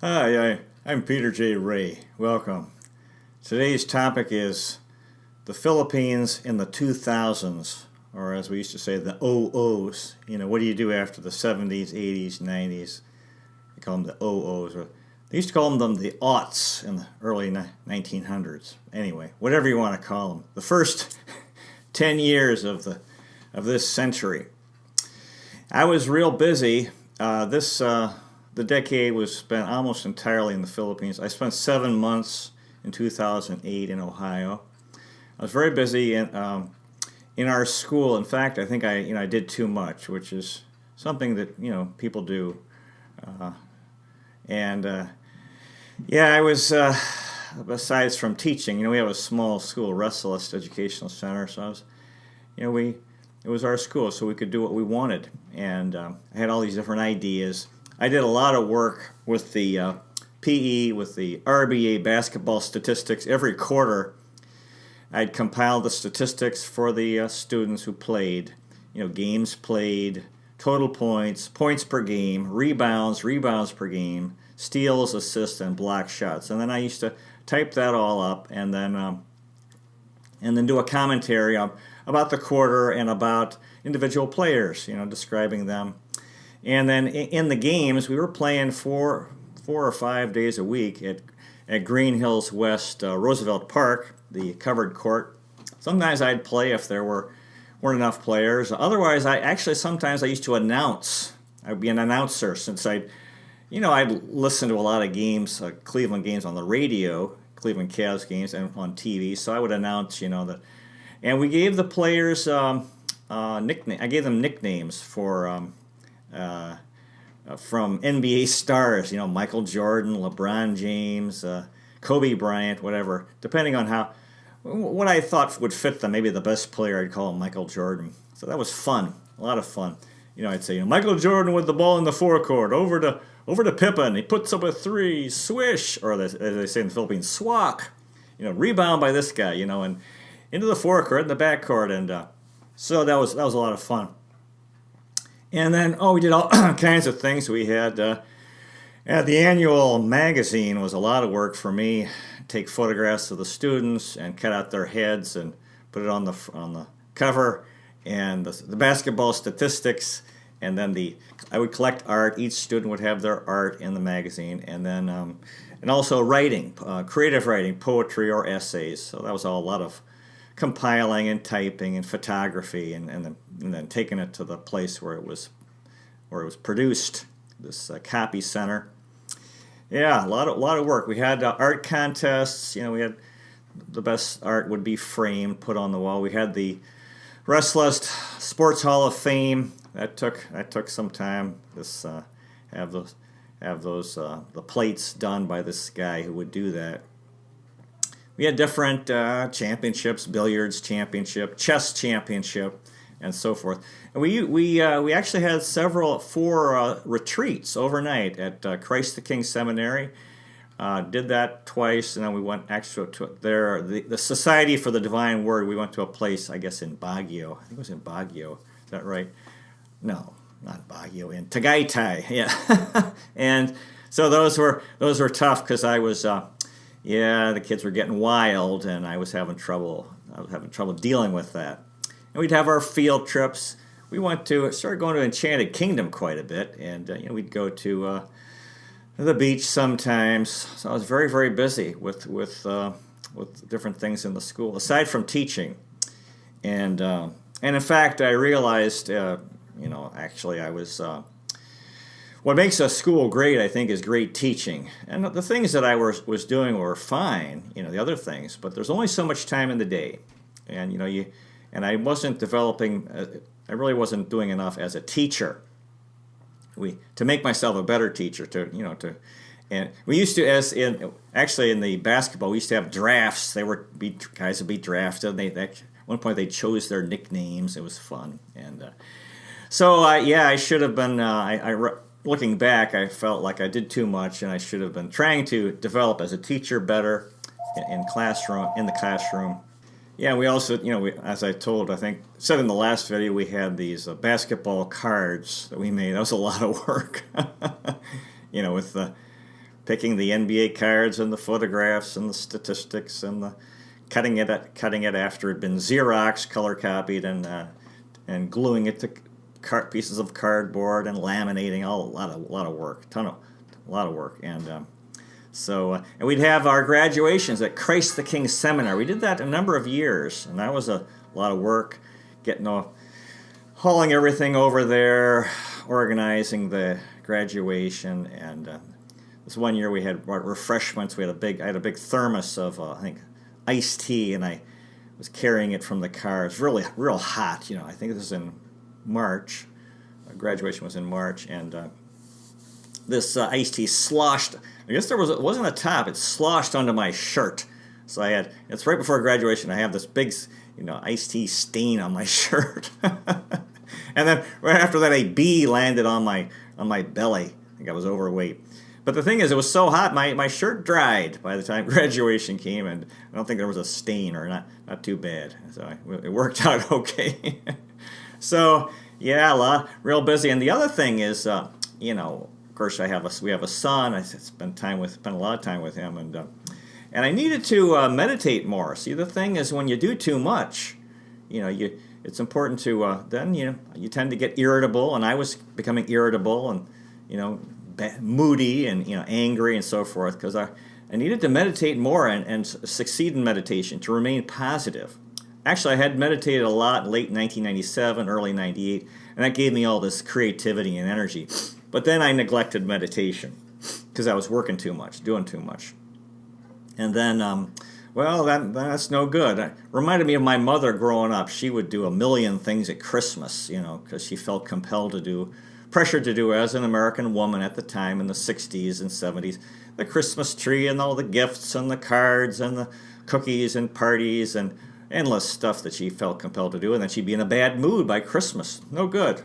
I'm Peter J. Ray. Welcome. Today's topic is the Philippines in the 2000s, or as we used to say, the OOs. What do you do after the 70s, 80s, 90s? They call them the OOs. Or they used to call them the aughts in the early 1900s. Anyway, whatever you want to call them. The first 10 years of this century. I was real busy. The decade was spent almost entirely in the Philippines. I spent 7 months in 2008 in Ohio. I was very busy in our school. In fact, I think I did too much, which is something that people do. I was besides from teaching. We have a small school, Restless Educational Center. So I was, it was our school, so we could do what we wanted, and I had all these different ideas. I did a lot of work with the PE, with the RBA basketball statistics. Every quarter, I'd compile the statistics for the students who played. Games played, total points, points per game, rebounds per game, steals, assists, and block shots. And then I used to type that all up, and then do a commentary about the quarter and about individual players. Describing them. And then in the games, we were playing 4 or 5 days a week at Green Hills West Roosevelt Park, the covered court. Sometimes I'd play if there weren't enough players. Otherwise, sometimes I used to announce. I'd be an announcer since I'd listen to a lot of games, Cleveland games on the radio, Cleveland Cavs games, and on TV. So I would announce, that. And we gave the players nickname. I gave them nicknames from NBA stars, Michael Jordan, LeBron James, Kobe Bryant, whatever, depending on what I thought would fit them. Maybe the best player, I'd call him Michael Jordan. So that was fun, a lot of fun. I'd say, Michael Jordan with the ball in the forecourt, over to Pippen, he puts up a three, swish, or as they say in the Philippines, swak, rebound by this guy, and into the forecourt and the backcourt, and so that was a lot of fun. And then, we did all kinds of things. We had the annual magazine was a lot of work for me. Take photographs of the students and cut out their heads and put it on the cover, and the basketball statistics. And then I would collect art. Each student would have their art in the magazine, and then and also writing, creative writing, poetry or essays. So that was all a lot of compiling and typing and photography, and then taking it to the place where it was produced, this copy center. Yeah, a lot of work. We had art contests. We had the best art would be framed, put on the wall. We had the Restless Sports Hall of Fame. That took some time. Have those the plates done by this guy who would do that. We had different championships, billiards championship, chess championship, and so forth. And we actually had 4 retreats overnight at Christ the King Seminary. Did that twice, and then we went actually to the Society for the Divine Word. We went to a place, I guess, in Baguio. I think it was in Baguio. Is that right? No, not Baguio. In Tagaytay. Yeah. And so those were tough because I was. The kids were getting wild, and I was having trouble dealing with that. And we'd have our field trips. We started going to Enchanted Kingdom quite a bit, and we'd go to the beach sometimes. So I was very, very busy with different things in the school aside from teaching. And in fact, I realized, actually, I was. What makes a school great, I think, is great teaching. And the things that I was doing were fine, the other things, but there's only so much time in the day. And, and I wasn't developing, I really wasn't doing enough as a teacher. To make myself a better teacher, and we used to, in the basketball, we used to have drafts. Guys would be drafted. At one point, they chose their nicknames. It was fun. And I should have been, looking back, I felt like I did too much, and I should have been trying to develop as a teacher better in the classroom. Yeah, we also, as I said in the last video, we had these basketball cards that we made. That was a lot of work, with picking the NBA cards and the photographs and the statistics and the cutting it after it had been Xerox, color copied, and gluing it to pieces of cardboard and laminating. A lot of work, a lot of work. And and we'd have our graduations at Christ the King Seminary. We did that a number of years, and that was a lot of work, hauling everything over there, organizing the graduation. And this one year we had refreshments. I had a big thermos of I think iced tea, and I was carrying it from the car. It's really real hot. I think this was in March. Graduation was in March, and this iced tea sloshed. I guess it wasn't a top. It sloshed onto my shirt. So it's right before graduation. I have this big, iced tea stain on my shirt. And then right after that, a bee landed on my belly. I think I was overweight. But the thing is, it was so hot, my shirt dried by the time graduation came, and I don't think there was a stain, or not too bad. So it worked out okay. So yeah, real busy. And the other thing is, of course, we have a son. I spent a lot of time with him, and I needed to meditate more. See, the thing is, when you do too much, it's important to then you tend to get irritable, and I was becoming irritable, and moody, and angry, and so forth, because I needed to meditate more and succeed in meditation to remain positive. Actually, I had meditated a lot in late 1997, early 98, and that gave me all this creativity and energy. But then I neglected meditation because I was working too much, doing too much. And then, that's no good. It reminded me of my mother growing up. She would do a million things at Christmas, because she felt pressured to do as an American woman at the time in the 60s and 70s. The Christmas tree and all the gifts and the cards and the cookies and parties and endless stuff that she felt compelled to do, and then she'd be in a bad mood by Christmas. No good.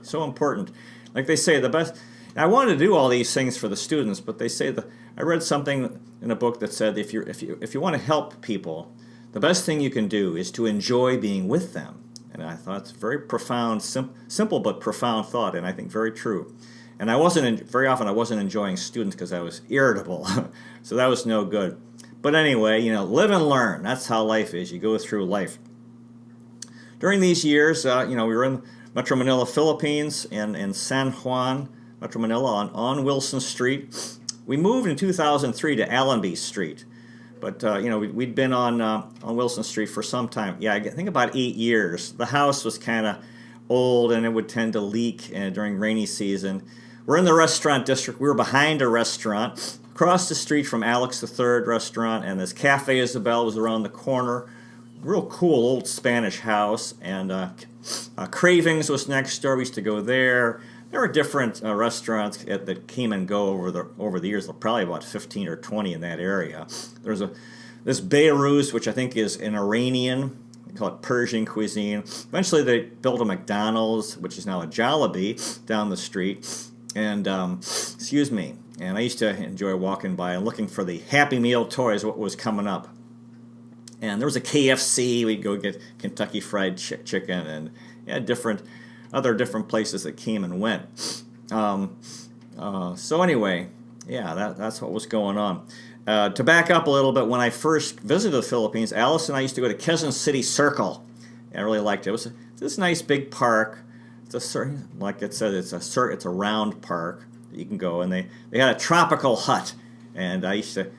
So important. Like they say, the best. I wanted to do all these things for the students, but they say I read something in a book that said if you want to help people, the best thing you can do is to enjoy being with them. And I thought it's a very profound, simple but profound thought, and I think very true. And very often I wasn't enjoying students because I was irritable, so that was no good. But anyway, live and learn. That's how life is. You go through life. During these years, we were in Metro Manila, Philippines, and in San Juan, Metro Manila, on Wilson Street. We moved in 2003 to Allenby Street. But, we'd been on Wilson Street for some time. Yeah, I think about 8 years. The house was kind of old, and it would tend to leak during rainy season. We're in the restaurant district. We were behind a restaurant, across the street from Alex III restaurant, and this Cafe Isabel was around the corner. Real cool old Spanish house. And Cravings was next door. We used to go there. There were different restaurants that came and go over the years, probably about 15 or 20 in that area. There's this Beirut, which I think is an Iranian, they call it Persian cuisine. Eventually they built a McDonald's, which is now a Jollibee, down the street. And, and I used to enjoy walking by and looking for the Happy Meal toys, what was coming up. And there was a KFC, we'd go get Kentucky Fried Chicken, and other different places that came and went. So anyway, that's what was going on. To back up a little bit, when I first visited the Philippines, Alice and I used to go to Quezon City Circle. I really liked it. It was this nice big park. Like it said, it's a round park that you can go, and they had a tropical hut. And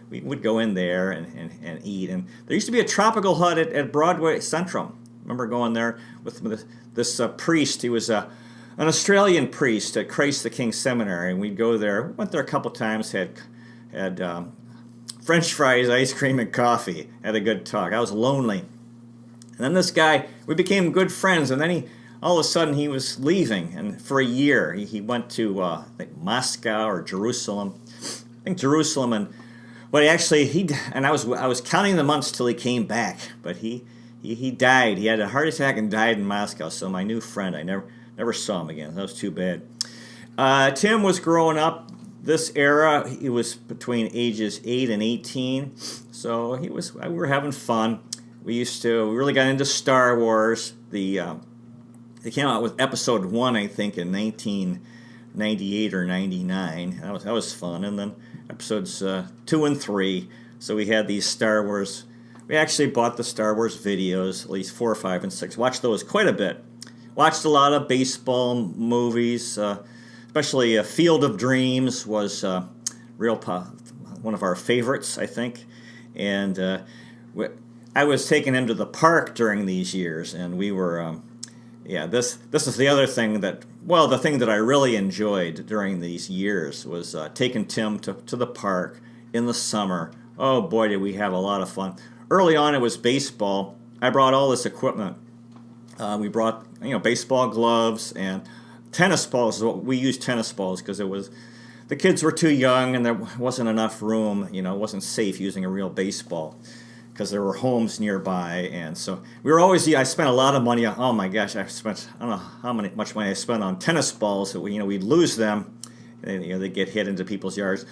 we would go in there and eat. And there used to be a tropical hut at Broadway Centrum. I remember going there with this priest. He was an Australian priest at Christ the King Seminary, and we'd go there. Went there a couple times, had French fries, ice cream, and coffee. Had a good talk. I was lonely. And then this guy, we became good friends, and then all of a sudden he was leaving, and for a year he went to I think Moscow or Jerusalem. I think Jerusalem, I was counting the months till he came back, but he died. He had a heart attack and died in Moscow. So my new friend, I never saw him again. That was too bad. Tim was growing up this era. He was between ages 8 and 18. So we were having fun. We really got into Star Wars. They came out with Episode 1, I think, in '98 or '99. That was fun. And then episodes 2 and 3. So we had these Star Wars. We actually bought the Star Wars videos, at least 4, 5, and 6. Watched those quite a bit. Watched a lot of baseball movies, especially Field of Dreams was one of our favorites, I think. And I was taking him to the park during these years, and we were, this is the other thing the thing that I really enjoyed during these years was taking Tim to the park in the summer. Oh boy, did we have a lot of fun. Early on, it was baseball. I brought all this equipment. We brought, baseball gloves and tennis balls. We used tennis balls because the kids were too young and there wasn't enough room. It wasn't safe using a real baseball because there were homes nearby. And so I spent a lot of money. Oh my gosh, I don't know much money I spent on tennis balls. That we'd lose them. And, they get hit into people's yards.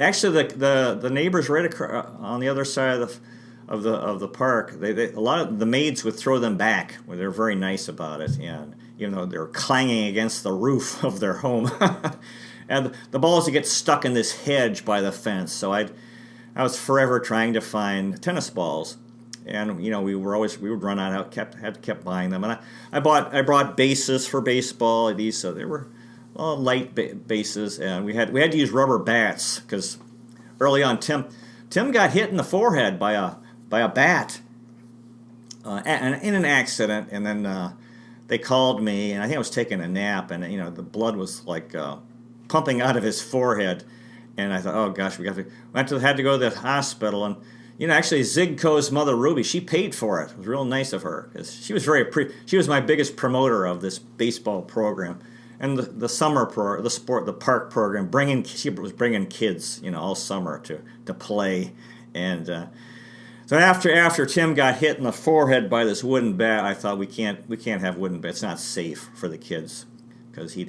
Actually, the neighbors right on the other side of the park, a lot of the maids would throw them back. Well, they're very nice about it, and even though they're clanging against the roof of their home, and the balls would get stuck in this hedge by the fence. So I was forever trying to find tennis balls, and we would run out. Kept buying them, and I brought bases for baseball. They were light bases, and we had to use rubber bats because early on Tim got hit in the forehead by a bat in an accident, and then they called me, and I think I was taking a nap, and the blood was like pumping out of his forehead, and I thought, oh gosh, had to go to the hospital, and actually Zigco's mother Ruby, she paid for it. It was real nice of her because she was she was my biggest promoter of this baseball program. And the park program, she was bringing kids, all summer to play, and so after Tim got hit in the forehead by this wooden bat, I thought we can't have wooden bats. It's not safe for the kids because he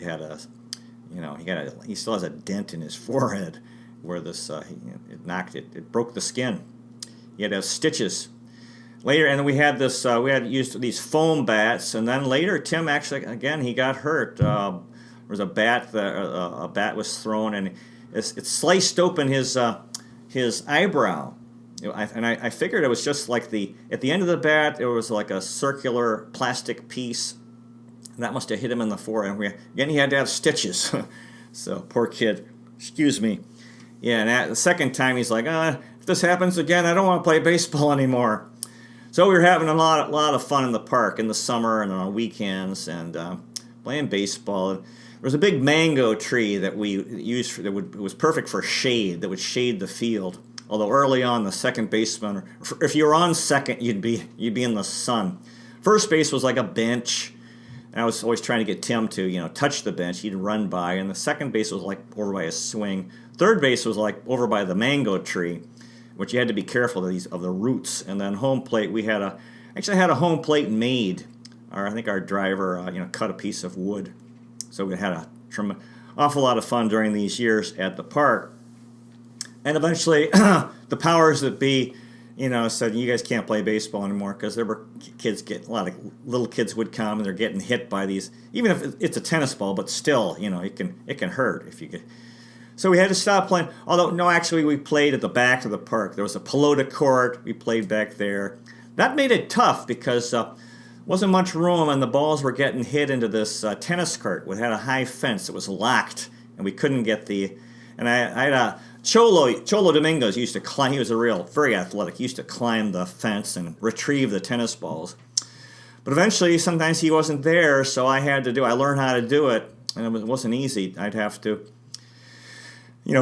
still has a dent in his forehead where it broke the skin. He had to have stitches. Later, and then we had used these foam bats, and then later Tim actually again he got hurt. There was a bat was thrown, and it sliced open his eyebrow. I figured it was just like at the end of the bat there was like a circular plastic piece, and that must have hit him in the forehead. Again, he had to have stitches. So poor kid. Excuse me. Yeah, and the second time he's like, if this happens again, I don't want to play baseball anymore. So we were having a lot of fun in the park in the summer and on weekends and playing baseball. There was a big mango tree that we used it was perfect for shade, that would shade the field. Although early on, the second baseman, if you were on second, you'd be in the sun. First base was like a bench, and I was always trying to get Tim to touch the bench. He'd run by, and the second base was like over by a swing. Third base was like over by the mango tree, which you had to be careful of the roots. And then home plate, we had a home plate made. I think our driver, cut a piece of wood. So we had awful lot of fun during these years at the park. And eventually, the powers that be, said you guys can't play baseball anymore because there were a lot of little kids would come and they're getting hit by these. Even if it's a tennis ball, but still, it can hurt if you get. So we had to stop playing. Although, no, actually, we played at the back of the park. There was a pelota court. We played back there. That made it tough because wasn't much room, and the balls were getting hit into this tennis court. We had a high fence that was locked, and we couldn't get the. And I had a Cholo Domingos used to climb. He was very athletic. He used to climb the fence and retrieve the tennis balls. But eventually, sometimes he wasn't there, so I learned how to do it, and it wasn't easy. I'd have to.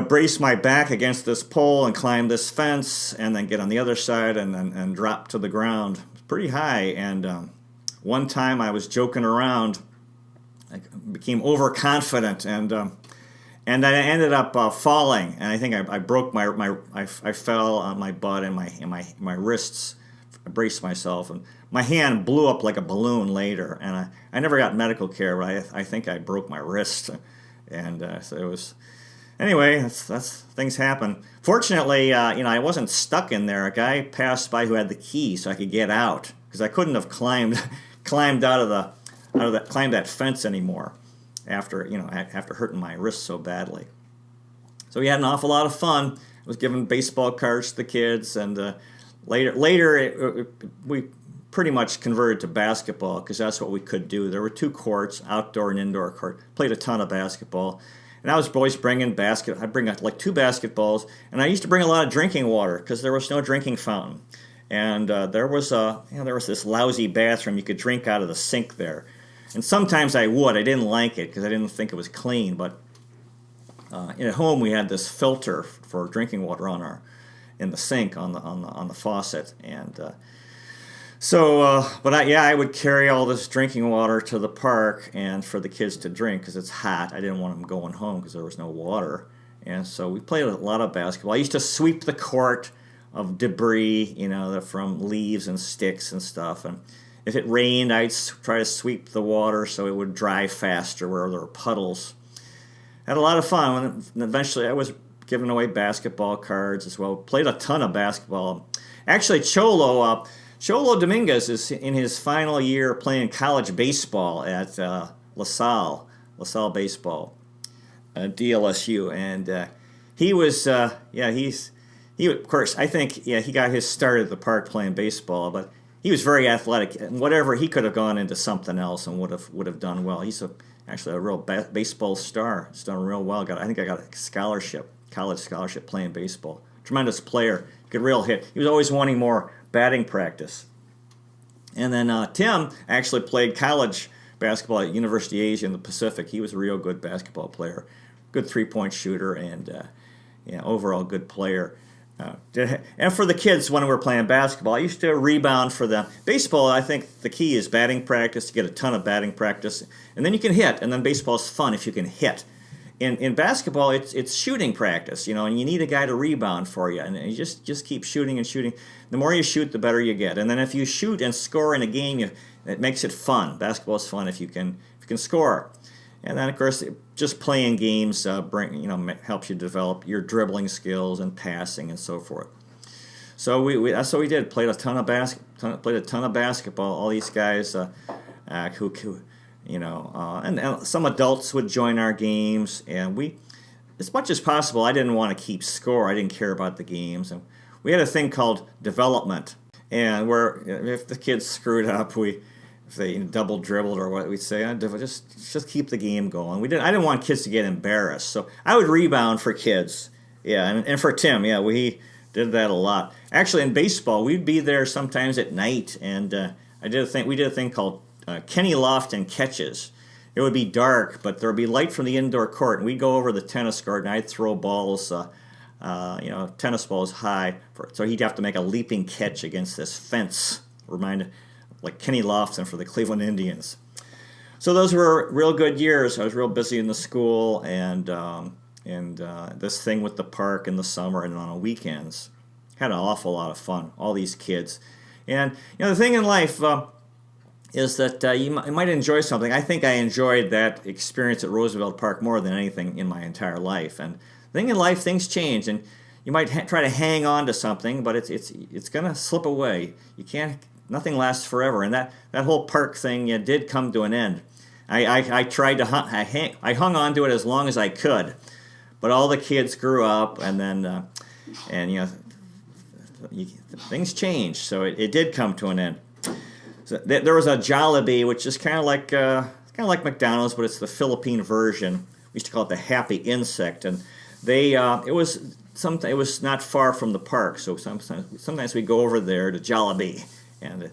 Brace my back against this pole and climb this fence and then get on the other side and drop to the ground. It was pretty high. And one time I was joking around. I became overconfident and I ended up falling. And I think I broke I fell on my butt and my wrists. I braced myself and my hand blew up like a balloon later. And I never got medical care, but I think I broke my wrist. And so it was... Anyway, that's things happen. Fortunately, I wasn't stuck in there. A guy passed by who had the key, so I could get out because I couldn't have climbed that fence anymore. after hurting my wrist so badly. So we had an awful lot of fun. I was giving baseball cards to the kids, and later we pretty much converted to basketball because that's what we could do. There were 2 courts, outdoor and indoor court. Played a ton of basketball. And I was always bringing I'd bring like 2 basketballs, and I used to bring a lot of drinking water because there was no drinking fountain. And there was this lousy bathroom. You could drink out of the sink there. And sometimes I would. I didn't like it because I didn't think it was clean. But at home we had this filter for drinking water in the sink on the faucet. And I would carry all this drinking water to the park and for the kids to drink because it's hot. I didn't want them going home because there was no water. And so we played a lot of basketball. I used to sweep the court of debris, from leaves and sticks and stuff. And if it rained, I'd try to sweep the water so it would dry faster where there were puddles. Had a lot of fun. And eventually I was giving away basketball cards as well. Played a ton of basketball. Actually, Cholo Dominguez is in his final year playing college baseball at LaSalle Baseball, DLSU. And he was, of course, I think, he got his start at the park playing baseball, but he was very athletic. And whatever, he could have gone into something else and would have done well. He's actually a real baseball star. He's done real well. I think I got a college scholarship playing baseball. Tremendous player. Could real hit. He was always wanting more batting practice. And then Tim actually played college basketball at University of Asia in the Pacific. He was a real good basketball player. Good 3-point shooter and overall good player. And for the kids, when we were playing basketball, I used to rebound for them. Baseball, I think the key is batting practice, to get a ton of batting practice. And then you can hit, and then baseball's fun if you can hit. In basketball, it's shooting practice, and you need a guy to rebound for you. And you just keep shooting and shooting. The more you shoot, the better you get. And then if you shoot and score in a game, it makes it fun. Basketball's fun if you can score. And then, of course, just playing games helps you develop your dribbling skills and passing and so forth. So that's what we did. Played a ton of basketball. All these guys who and some adults would join our games. And we, as much as possible, I didn't want to keep score. I didn't care about the games. And we had a thing called development, and where if the kids screwed up, if they double dribbled or what we'd say, just keep the game going. I didn't want kids to get embarrassed, so I would rebound for kids. Yeah, and for Tim, we did that a lot. Actually, in baseball, we'd be there sometimes at night, and we did a thing called Kenny Lofton catches. It would be dark, but there would be light from the indoor court, and we'd go over the tennis court, and I'd throw balls, tennis balls high, so he'd have to make a leaping catch against this fence. Reminded like Kenny Lofton for the Cleveland Indians. So those were real good years. I was real busy in the school and this thing with the park in the summer and on the weekends. Had an awful lot of fun, all these kids. And the thing in life is that you might enjoy something. I think I enjoyed that experience at Roosevelt Park more than anything in my entire life. And the thing in life, things change, and you might try to hang on to something, but it's going to slip away. You can't. Nothing lasts forever, and that whole park thing did come to an end. I tried to I hung on to it as long as I could, but all the kids grew up, and then things changed, so it did come to an end. So there was a Jollibee, which is kind of like McDonald's, but it's the Philippine version. We used to call it the Happy Insect, and it was not far from the park, so sometimes we go over there to Jollibee. And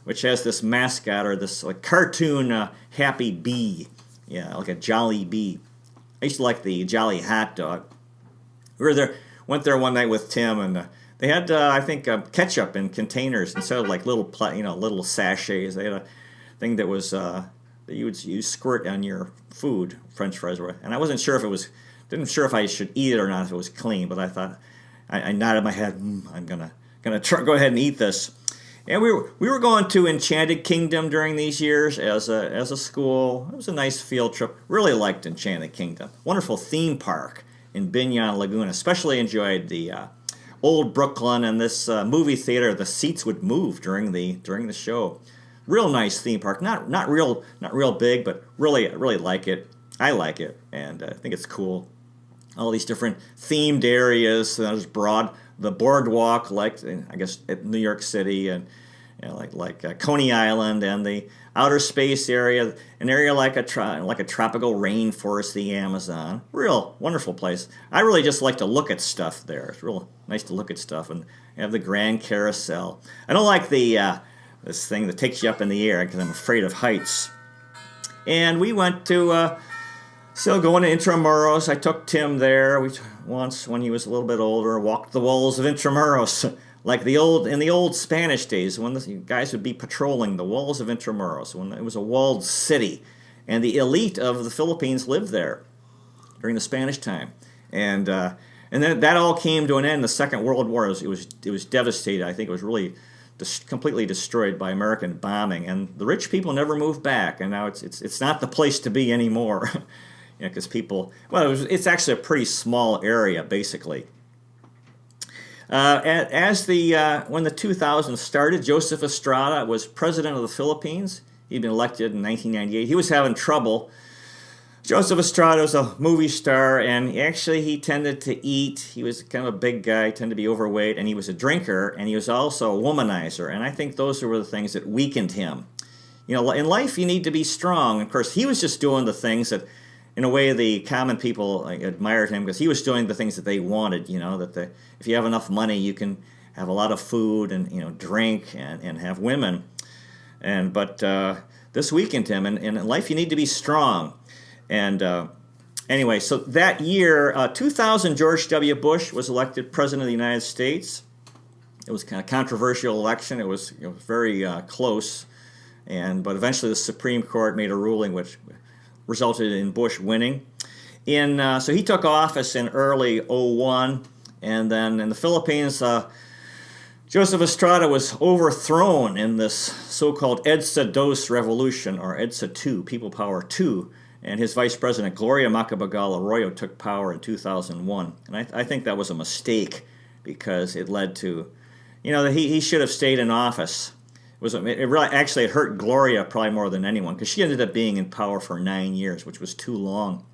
which has this mascot or this like cartoon happy bee, like a jolly bee. I used to like the jolly hot dog. Went there one night with Tim, and they had I think ketchup in containers instead of like little sachets. They had a thing that was that you squirt on your food, French fries were. And I wasn't sure if I should eat it or not if it was clean, but I thought I nodded my head. I'm gonna go ahead and eat this. And we were going to Enchanted Kingdom during these years as a school. It was a nice field trip. Really liked Enchanted Kingdom. Wonderful theme park in Biñan Lagoon. Especially enjoyed the old Brooklyn and this movie theater. The seats would move during the show. Real nice theme park. Not real big, but really like it. I like it, and I think it's cool. All these different themed areas. There's the boardwalk, like I guess at New York City, and like Coney Island, and the outer space area, an area like a tropical rainforest, the Amazon. Real wonderful place. I really just like to look at stuff there. It's real nice to look at stuff, and have the Grand Carousel. I don't like this thing that takes you up in the air because I'm afraid of heights. And we went to still going to Intramuros. I took Tim there. We once, when he was a little bit older, walked the walls of Intramuros. Like in the old Spanish days, when the guys would be patrolling the walls of Intramuros, when it was a walled city, and the elite of the Philippines lived there during the Spanish time, and then that all came to an end. The Second World War, it was devastated. I think it was really completely destroyed by American bombing, and the rich people never moved back, and now it's not the place to be anymore, because it's actually a pretty small area basically. When the 2000s started, Joseph Estrada was president of the Philippines. He'd been elected in 1998. He was having trouble. Joseph Estrada was a movie star, and he tended to eat. He was kind of a big guy, tended to be overweight, and he was a drinker, and he was also a womanizer. And I think those were the things that weakened him. In life, you need to be strong. Of course, he was just doing the things that, in a way, the common people admired him because he was doing the things that they wanted. If you have enough money, you can have a lot of food and drink and have women. But this weakened him. And in life, you need to be strong. And anyway, so that year, 2000, George W. Bush was elected president of the United States. It was kind of controversial election. It was very close, but eventually the Supreme Court made a ruling which resulted in Bush winning. So he took office in early 2001, and then in the Philippines, Joseph Estrada was overthrown in this so-called EDSA II revolution, or EDSA II, People Power II, and his vice president, Gloria Macapagal Arroyo, took power in 2001. And I think that was a mistake because it led to, that he should have stayed in office. It hurt Gloria probably more than anyone because she ended up being in power for 9 years, which was too long.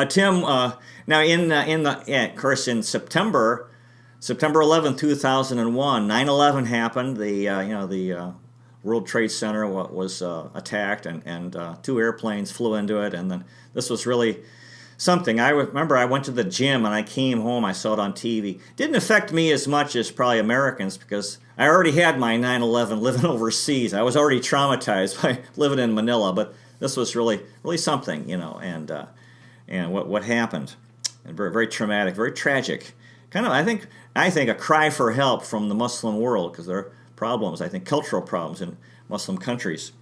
Tim, now of course in September 11, 2001, 9/11 happened. The World Trade Center was attacked, and 2 airplanes flew into it, and then this was really something. I remember I went to the gym and I came home, I saw it on TV. Didn't affect me as much as probably Americans because I already had my 9/11 living overseas. I was already traumatized by living in Manila, but this was really something, and what happened. And very, very traumatic, very tragic. Kind of, I think a cry for help from the Muslim world because there are problems, I think cultural problems in Muslim countries.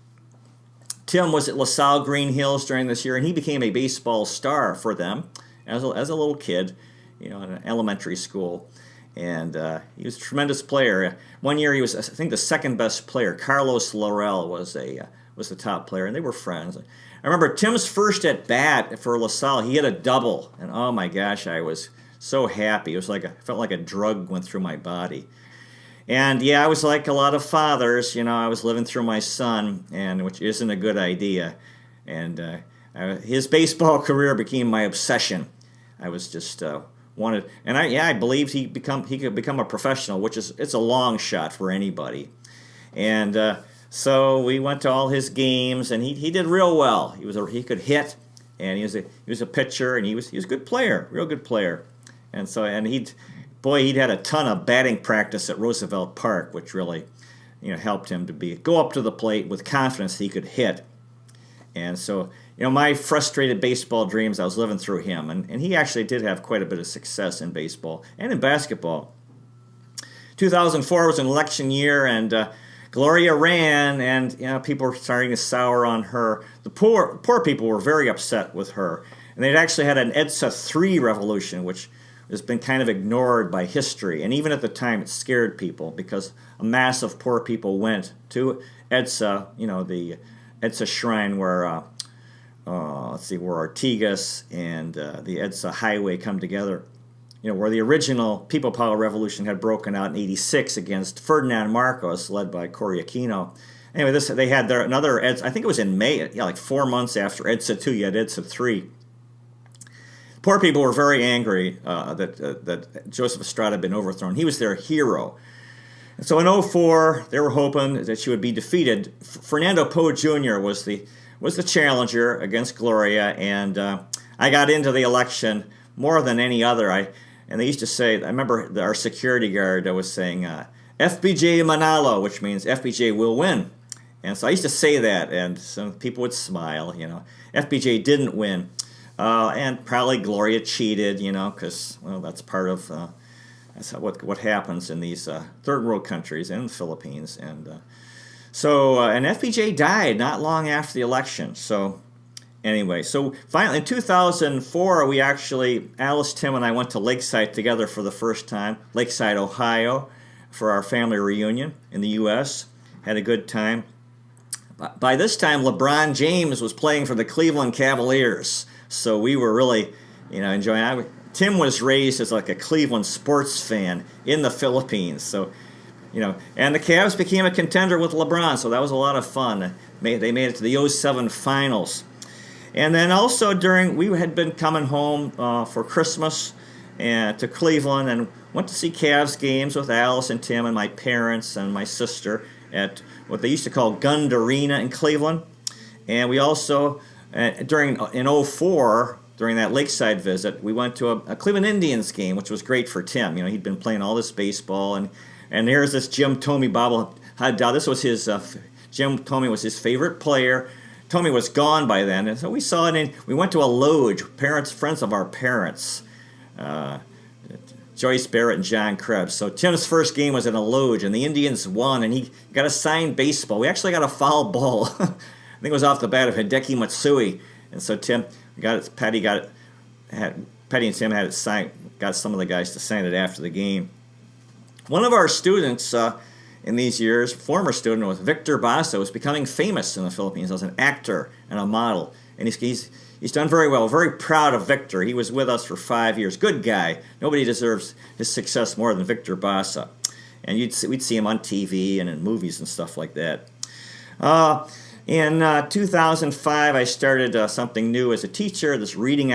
Tim was at LaSalle Green Hills during this year, and he became a baseball star for them as a little kid, in an elementary school. And he was a tremendous player. One year he was, I think, the second best player. Carlos Laurel was the top player, and they were friends. I remember Tim's first at bat for LaSalle. He hit a double, and oh my gosh, I was so happy. It was I felt like a drug went through my body. And I was like a lot of fathers, I was living through my son, which isn't a good idea. And his baseball career became my obsession. I was just wanted, and I believed he could become a professional, it's a long shot for anybody. And so we went to all his games, and he did real well. He could hit, and he was a pitcher, and he was a good player, real good player. And so he'd had a ton of batting practice at Roosevelt Park, which really, helped him to go up to the plate with confidence that he could hit. And so, my frustrated baseball dreams, I was living through him, and he actually did have quite a bit of success in baseball and in basketball. 2004 was an election year, and Gloria ran, and people were starting to sour on her. The poor people were very upset with her, and they'd actually had an EDSA III revolution, which has been kind of ignored by history. And even at the time, it scared people because a mass of poor people went to EDSA, the EDSA shrine where, where Ortigas and the EDSA highway come together, where the original People Power Revolution had broken out in '86 against Ferdinand Marcos, led by Cory Aquino. Anyway, they had their another Eds. I think it was in May, like 4 months after EDSA 2, you had EDSA 3. Poor people were very angry that Joseph Estrada had been overthrown. He was their hero. And so in '04, they were hoping that she would be defeated. Fernando Poe Jr. was the challenger against Gloria, and I got into the election more than any other. And they used to say, I remember our security guard was saying, FBJ Manalo, which means FBJ will win. And so I used to say that, and some people would smile, FBJ didn't win. And probably Gloria cheated, because, well, that's part of that's what happens in these third world countries and the Philippines. And and FBJ died not long after the election. So anyway, so finally in 2004, Alice, Tim, and I went to Lakeside together for the first time, Lakeside, Ohio, for our family reunion in the U.S. Had a good time. By this time, LeBron James was playing for the Cleveland Cavaliers. So we were really, enjoying it. Tim was raised as like a Cleveland sports fan in the Philippines. So, and the Cavs became a contender with LeBron. So that was a lot of fun. They made it to the '07 finals. And then also we had been coming home for Christmas to Cleveland and went to see Cavs games with Alice and Tim and my parents and my sister at what they used to call Gund Arena in Cleveland. And we also... in '04, during that Lakeside visit, we went to a Cleveland Indians game, which was great for Tim. He'd been playing all this baseball, and here's this Jim Thome bobblehead. This was his Jim Thome was his favorite player. Thome was gone by then, and so we saw it. And we went to a Loge, friends of our parents, Joyce Barrett and John Krebs. So Tim's first game was in a Loge, and the Indians won, and he got a signed baseball. We actually got a foul ball. I think it was off the bat of Hideki Matsui, and so Patty and Tim had it signed. Got some of the guys to sign it after the game. One of our students in these years, former student, was Victor Basa, was becoming famous in the Philippines as an actor and a model, and he's done very well. Very proud of Victor. He was with us for 5 years. Good guy. Nobody deserves his success more than Victor Basa, and we'd see him on TV and in movies and stuff like that. In 2005, I started something new as a teacher, this reading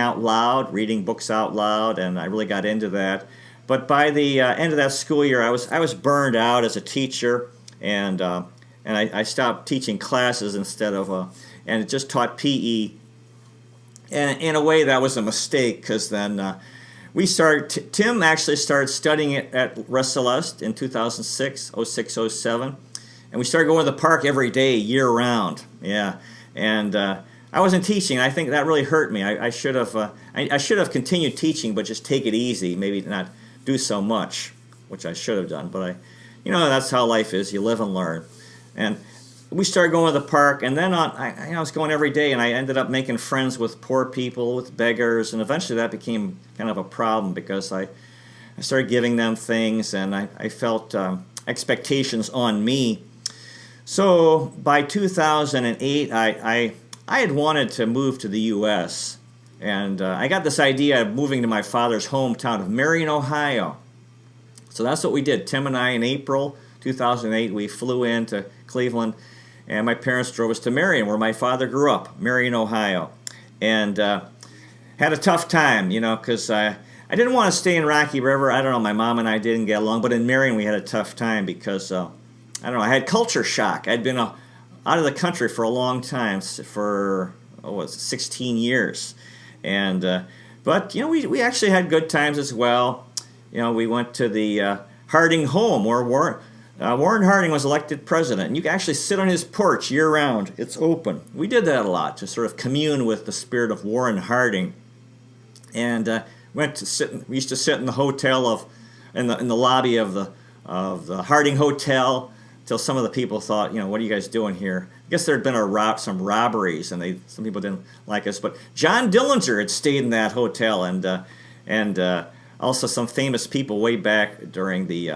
books out loud, and I really got into that. But by the end of that school year, I was burned out as a teacher, and I stopped teaching classes and just taught PE. And in a way, that was a mistake, because then Tim actually started studying it at Res Celeste in 2006, 06, 07. And we started going to the park every day, year-round. Yeah, and I wasn't teaching. I think that really hurt me. I should have continued teaching, but just take it easy. Maybe not do so much, which I should have done. But that's how life is. You live and learn. And we started going to the park, and then I was going every day, and I ended up making friends with poor people, with beggars, and eventually that became kind of a problem because I started giving them things, and I felt expectations on me. So by 2008, I had wanted to move to the U.S., and I got this idea of moving to my father's hometown of Marion, Ohio. So that's what we did. Tim and I, in April 2008, we flew into Cleveland, and my parents drove us to Marion, where my father grew up, Marion, Ohio. And had a tough time, because I didn't want to stay in Rocky River. I don't know, my mom and I didn't get along, but in Marion we had a tough time because... I don't know, I had culture shock. I'd been out of the country for a long time, for 16 years. And but we actually had good times as well. We went to the Harding home where Warren Harding was elected president. And you can actually sit on his porch year round. It's open. We did that a lot to sort of commune with the spirit of Warren Harding. And we used to sit in the hotel in the lobby of the Harding Hotel. Till some of the people thought, what are you guys doing here? I guess there had been some robberies, and some people didn't like us. But John Dillinger had stayed in that hotel, and also some famous people way back during the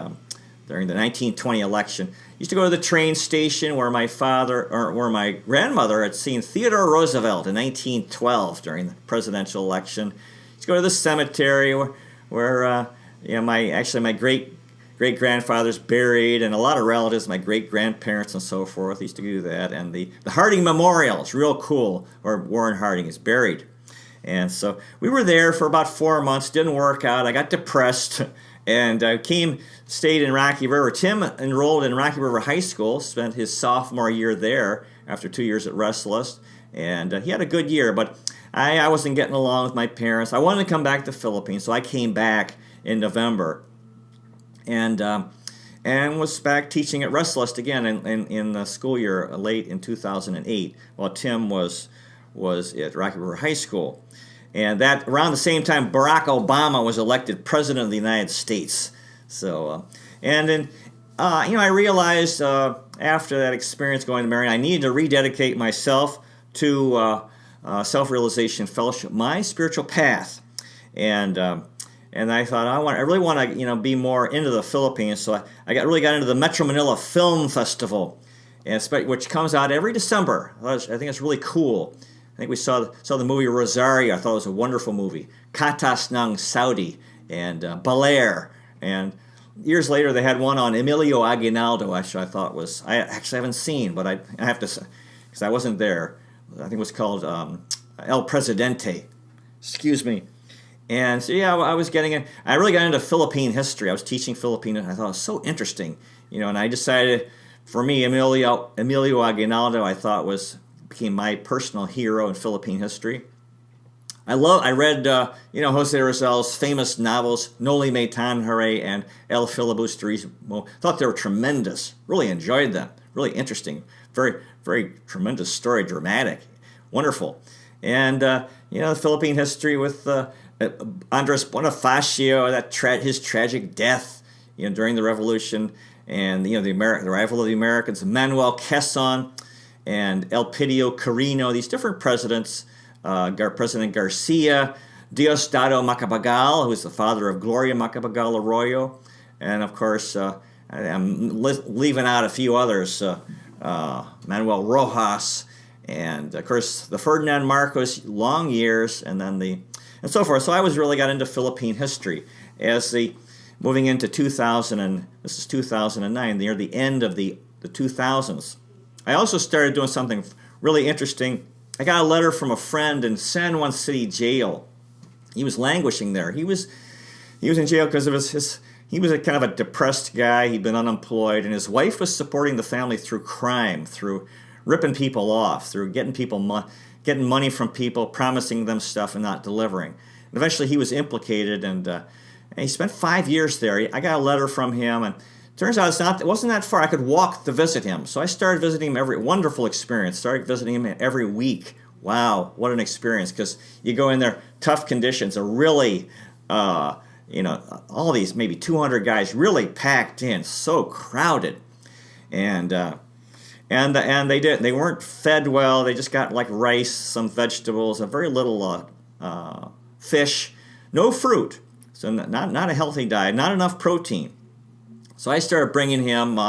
1920 election. Used to go to the train station where my grandmother had seen Theodore Roosevelt in 1912 during the presidential election. Used to go to the cemetery where my great great-grandfathers buried, and a lot of relatives, my great-grandparents and so forth, used to do that. And the Harding Memorial is real cool, where Warren Harding is buried. And so we were there for about 4 months. Didn't work out. I got depressed, and stayed in Rocky River. Tim enrolled in Rocky River High School, spent his sophomore year there after 2 years at Restless, and he had a good year, but I wasn't getting along with my parents. I wanted to come back to the Philippines, so I came back in November, and was back teaching at Restless again in the school year late in 2008, while Tim was at Rocky River High School. And that around the same time, Barack Obama was elected President of the United States. So, and then, I realized after that experience going to Marion, I needed to rededicate myself to self-realization fellowship, my spiritual path. And I thought I really want to be more into the Philippines. So I really got into the Metro Manila Film Festival, which comes out every December. I think it's really cool. I think we saw the movie Rosario. I thought it was a wonderful movie. Katas ng Saudi and Balair. And years later, they had one on Emilio Aguinaldo, which I thought was, I actually haven't seen, but I have to say, because I wasn't there. I think it was called El Presidente. Excuse me. And so, I was getting in. I really got into Philippine history. I was teaching Philippine, and I thought it was so interesting. And I decided, for me, Emilio Aguinaldo, I thought became my personal hero in Philippine history. I read, Jose Rizal's famous novels, Noli Me Tangere and El Filibusterismo. Thought they were tremendous. Really enjoyed them. Really interesting. Very, very tremendous story. Dramatic. Wonderful. And, the Philippine history with Andres Bonifacio, his tragic death, during the Revolution, and, the arrival of the Americans, Manuel Quezon, and Elpidio Carino, these different presidents, President Garcia, Diosdado Macapagal, who was the father of Gloria Macapagal Arroyo, and of course, I'm leaving out a few others, Manuel Rojas, and of course the Ferdinand Marcos long years, and so forth. So I really got into Philippine history moving into 2000, and this is 2009, near the end of the 2000s. I also started doing something really interesting. I got a letter from a friend in San Juan City Jail. He was languishing there. He was in jail because of he was a kind of a depressed guy. He'd been unemployed, and his wife was supporting the family through crime, through ripping people off, through getting money from people, promising them stuff and not delivering. And eventually he was implicated, and he spent 5 years there. I got a letter from him, and turns out it wasn't that far. I could walk to visit him. So I started visiting him wonderful experience. Started visiting him every week. Wow, what an experience. Because you go in there, tough conditions, are really, all these maybe 200 guys really packed in, so crowded. And they weren't fed well. They just got like rice, some vegetables, a very little fish, no fruit. So not a healthy diet, not enough protein. So I started bringing him,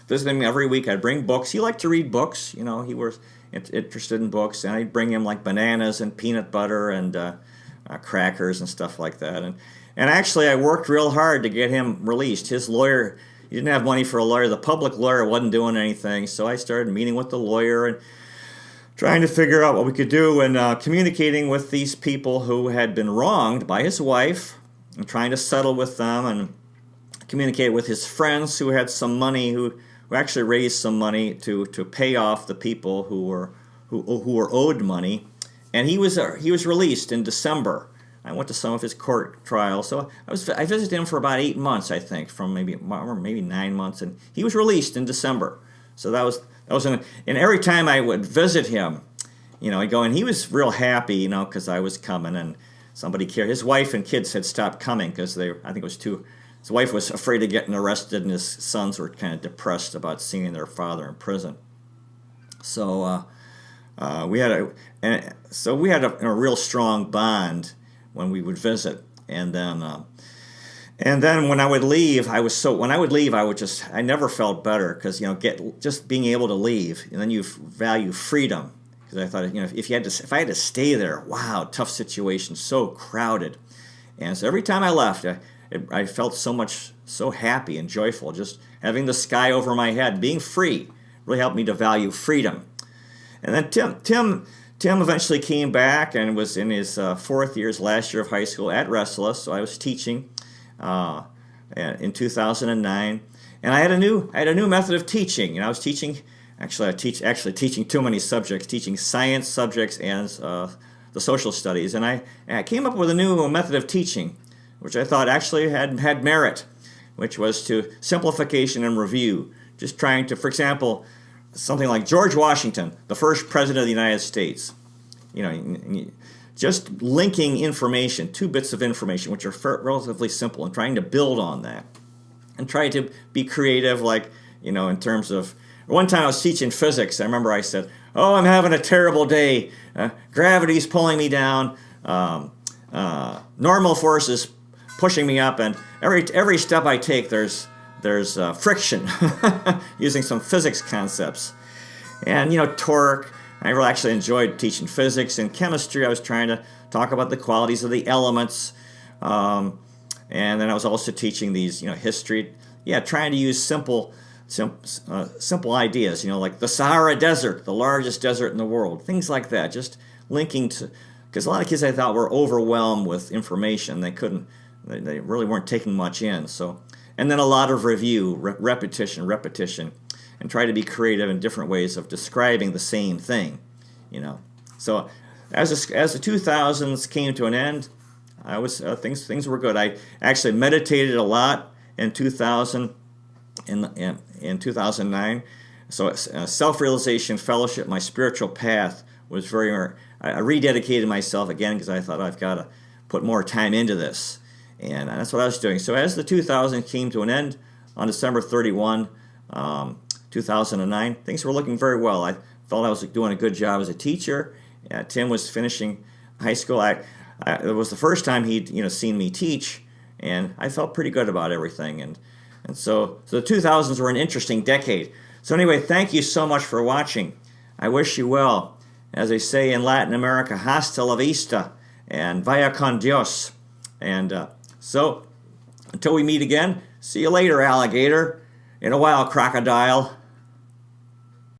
visiting him every week. I'd bring books. He liked to read books. He was interested in books. And I'd bring him like bananas and peanut butter and crackers and stuff like that. And actually, I worked real hard to get him released. His lawyer, he didn't have money for a lawyer. The public lawyer wasn't doing anything. So I started meeting with the lawyer and trying to figure out what we could do, and communicating with these people who had been wronged by his wife and trying to settle with them, and communicate with his friends who had some money, who actually raised some money to pay off the people who were owed money. And he was released in December. I went to some of his court trials, so I visited him for about 8 months, I think, from maybe 9 months, and he was released in December. So that was and every time I would visit him, I'd go, and he was real happy, because I was coming, and somebody cared. His wife and kids had stopped coming because I think it was too. His wife was afraid of getting arrested, and his sons were kind of depressed about seeing their father in prison. So we had a real strong bond when we would visit, and then when I would leave, I never felt better, because just being able to leave, and then you value freedom, because I thought if I had to stay there, wow, tough situation, so crowded, and so every time I left. I felt so happy and joyful, just having the sky over my head, being free, really helped me to value freedom. And then Tim eventually came back and was in his fourth year, his last year of high school at Restless. So I was teaching in 2009, and I had a new method of teaching. I was teaching. Actually, I teaching too many subjects, teaching science subjects and the social studies, and I came up with a new method of teaching, which I thought actually had merit, which was to simplification and review. Just trying to, for example, something like George Washington, the first president of the United States. Just linking information, two bits of information, which are relatively simple, and trying to build on that, and try to be creative, like in terms of. One time I was teaching physics. I remember I said, "Oh, I'm having a terrible day. Gravity's pulling me down. Normal forces pushing me up, and every step I take, there's friction." Using some physics concepts, and torque. I really actually enjoyed teaching physics and chemistry. I was trying to talk about the qualities of the elements, and then I was also teaching these history. Trying to use simple ideas, like the Sahara Desert, the largest desert in the world, things like that. Just linking to, because a lot of kids I thought were overwhelmed with information. They really weren't taking much in. So, and then a lot of review, repetition, and try to be creative in different ways of describing the same thing, So, as the 2000s came to an end, I was things were good. I actually meditated a lot in 2000. In 2009, so self-realization, fellowship, my spiritual path was I rededicated myself again because I thought I've got to put more time into this, and that's what I was doing. So as the 2000s came to an end on December 31, 2009, things were looking very well. I felt I was doing a good job as a teacher. Tim was finishing high school. It was the first time he'd seen me teach, and I felt pretty good about everything. And so the 2000s were an interesting decade. So anyway, thank you so much for watching. I wish you well. As they say in Latin America, hasta la vista, and vaya con Dios. And so, until we meet again, see you later, alligator. In a while, crocodile.